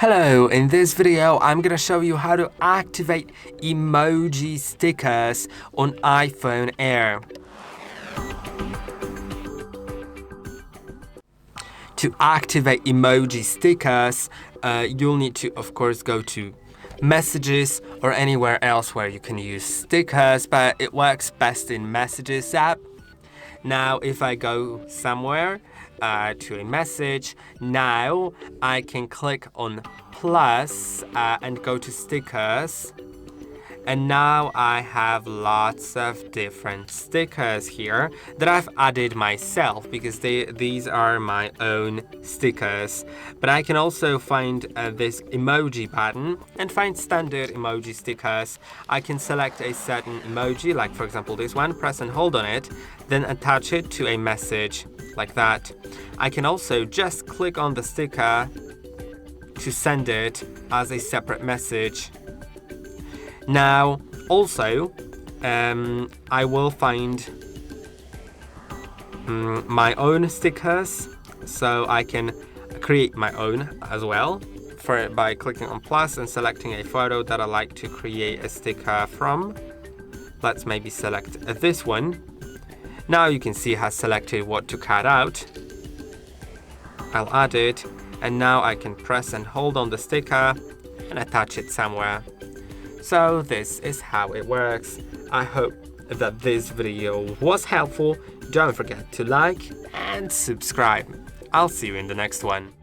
Hello, in this video I'm gonna show you how to activate emoji stickers on iPhone Air. To activate emoji stickers, you'll need to, of course, go to Messages or anywhere else where you can use stickers, but it works best in Messages app. Now, if I go somewhere to a message, now I can click on plus and go to stickers. And now I have lots of different stickers here that I've added myself because these are my own stickers. But I can also find this emoji button and find standard emoji stickers. I can select a certain emoji, like for example this one, press and hold on it, then attach it to a message like that. I can also just click on the sticker to send it as a separate message. Now, also, I will find my own stickers, so I can create my own as well by clicking on plus and selecting a photo that I like to create a sticker from. Let's maybe select this one. Now you can see it has selected what to cut out. I'll add it, and now I can press and hold on the sticker and attach it somewhere. So this is how it works. I hope that this video was helpful. Don't forget to like and subscribe. I'll see you in the next one.